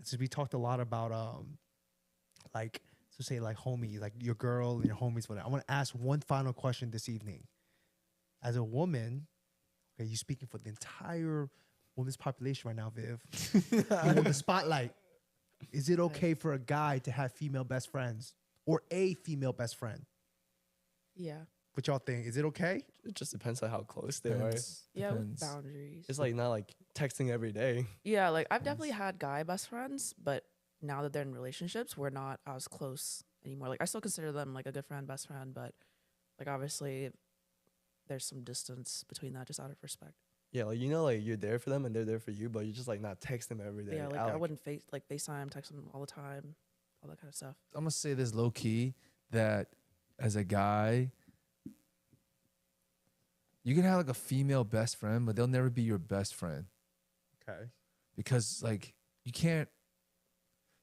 since we talked a lot about like so say like homie, like your girl and your homies, whatever. I want to ask one final question this evening. As a woman, okay, you speaking for the entire women's population right now, Viv. You want the spotlight. Is it okay for a guy to have female best friends or a female best friend? Yeah. What y'all think? Is it okay? It just depends on how close they are. Yeah, with Depends. boundaries. It's like not like texting every day. Yeah, like I've definitely had guy best friends, but now that they're in relationships, we're not as close anymore. Like I still consider them like a good friend, best friend, but like obviously there's some distance between that just out of respect. Yeah, like you know, like you're there for them and they're there for you, but you're just like not texting them every day. Yeah, like I wouldn't FaceTime, text them all the time, all that kind of stuff. I'm gonna say this low key that as a guy, you can have like a female best friend, but they'll never be your best friend. Okay. Because like you can't.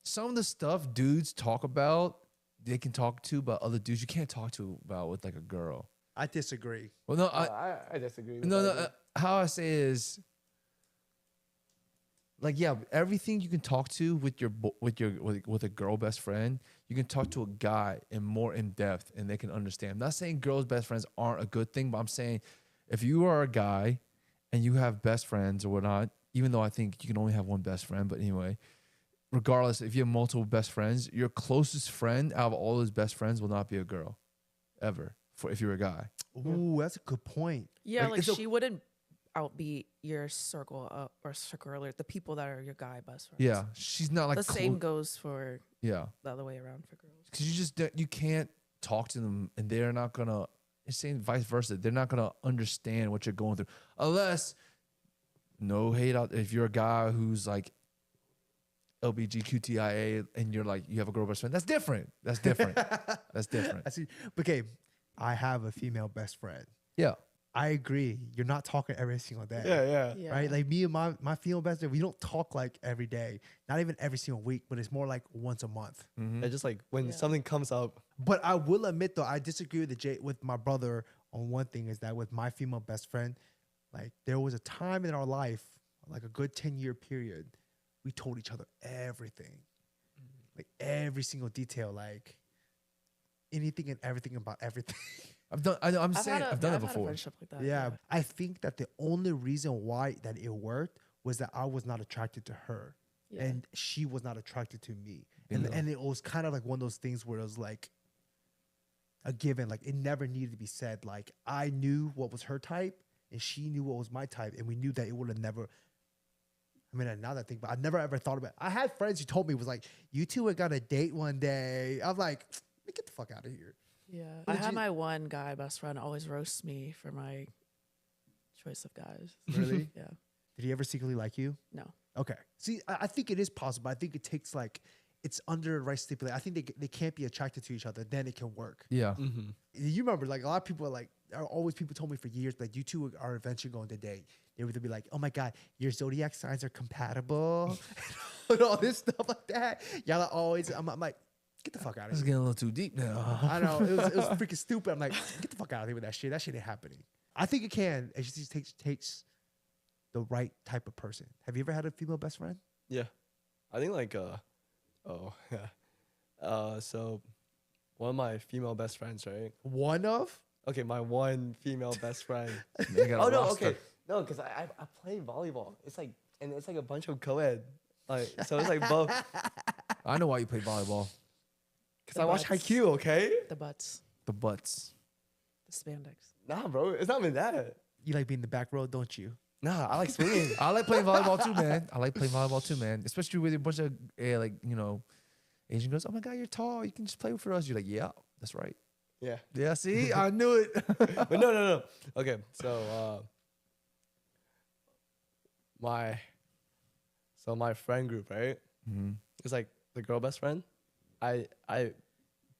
Some of the stuff dudes talk about, they can talk to, but other dudes you can't talk to about with like a girl. I disagree. Well, no, I disagree. With no. that. How I say is, like, yeah, everything you can talk to with with a girl best friend, you can talk to a guy in more in depth, and they can understand. I'm not saying girls' best friends aren't a good thing, but I'm saying if you are a guy and you have best friends or whatnot, even though I think you can only have one best friend, but anyway, regardless, if you have multiple best friends, your closest friend out of all those best friends will not be a girl, ever. For if you're a guy. Ooh, that's a good point. Yeah, like it's she wouldn't outbeat your circle or the people that are your guy best friends. Yeah, she's not like the same goes for yeah, the other way around for girls. because you can't talk to them, and they're not gonna. It's saying vice versa. They're not gonna understand what you're going through unless no hate out. If you're a guy who's like LBGQTIA and you're like you have a girl best friend, that's different. That's different. That's different. I see. Okay, I have a female best friend. Yeah. I agree. You're not talking every single day. Yeah. Right? Like me and my female best friend, we don't talk like every day. Not even every single week, but it's more like once a month. Mm-hmm. It's just like when something comes up. But I will admit though, I disagree with my brother on one thing is that with my female best friend, like there was a time in our life, like a good 10-year period, we told each other everything. Like every single detail, like anything and everything about everything. I've done it I've had a before. friendship like that. Yeah. I think that the only reason why that it worked was that I was not attracted to her. Yeah. And she was not attracted to me. Bingo. And it was kind of like one of those things where it was like a given. Like it never needed to be said. Like I knew what was her type and she knew what was my type. And we knew that it would have never, I mean, now that I think, but I never ever thought about it. I had friends who told me, was like, you two are going to date one day. I'm like, get the fuck out of here. Yeah. I had my one guy best friend always roast me for my choice of guys. Really? Yeah. Did he ever secretly like you? No. Okay. See, I think it is possible. I think it takes like, it's under the right stipulation. I think they can't be attracted to each other. Then it can work. Yeah. Mm-hmm. You remember, like a lot of people are like, always people told me for years, like you two are eventually going to date. They would be like, oh my God, your zodiac signs are compatible. And all this stuff like that. Y'all are always, I'm like, get the fuck out of This is here. getting a little too deep now. I know. It was freaking stupid. I'm like, get the fuck out of here with that shit. That shit ain't happening. I think it can. It just takes the right type of person. Have you ever had a female best friend? Yeah. I think like so one of my female best friends, right? One of? Okay, my one female best friend. They got a Oh no, roster. okay. No, because I play volleyball. It's like a bunch of co-ed. Like so it's like both. I know why you play volleyball. Because I watch Haikyuu, okay? The butts, The butts. the spandex. Nah, bro, it's not even that. You like being in the back row, don't you? Nah, I like swinging. I like playing volleyball too, man. I like playing volleyball too, man. Especially with a bunch of like Asian girls. Oh my God, you're tall. You can just play for us. You're like, yeah, that's right. Yeah. Yeah, see, I knew it. But no. Okay, so my friend group, right? Mm-hmm. It's like the girl best friend. I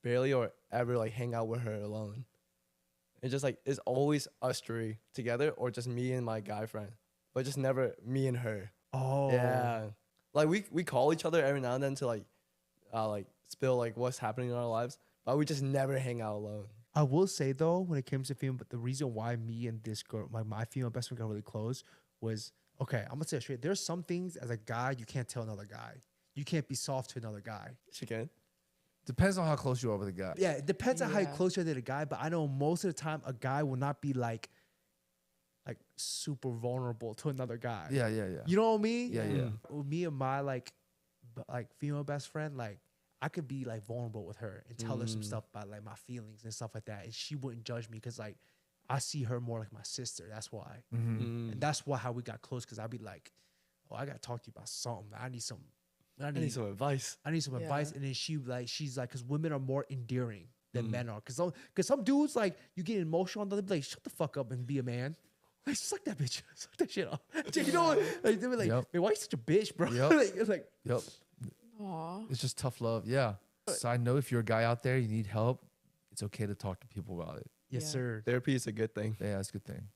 barely or ever like hang out with her alone. It's just like it's always us three together or just me and my guy friend, but just never me and her. Oh. Yeah, like we call each other every now and then to like spill like what's happening in our lives, but we just never hang out alone. I will say though, when it comes to female, but the reason why me and this girl, my female best friend got really close was, okay, I'm gonna say it straight. There's some things as a guy you can't tell another guy. you can't be soft to another guy. She can. Depends on how close you are with a guy. Yeah, it depends on how Yeah. close you are to the guy, but I know most of the time a guy will not be like super vulnerable to another guy. Yeah, yeah, yeah. You know what I mean? Yeah, yeah. With me and my like female best friend, like I could be like vulnerable with her and tell her some stuff about like my feelings and stuff like that, and she wouldn't judge me because like I see her more like my sister. That's why, Mm-hmm. and that's why how we got close. Because I'd be like, oh, I gotta talk to you about something. I need some. I need some advice. I need some Yeah. advice, and then she's like, because women are more endearing than men are. Because some dudes like you get emotional on them, they be like, shut the fuck up and be a man. Like suck that bitch, suck that shit off. You know, like they be like, Yep. man, why you such a bitch, bro? Yep. Like, it's like, Yep. Aw. It's just tough love. Yeah. Side note, if you're a guy out there, you need help, it's okay to talk to people about it. yes, Yeah. sir. Therapy is a good thing. Yeah, that's a good thing.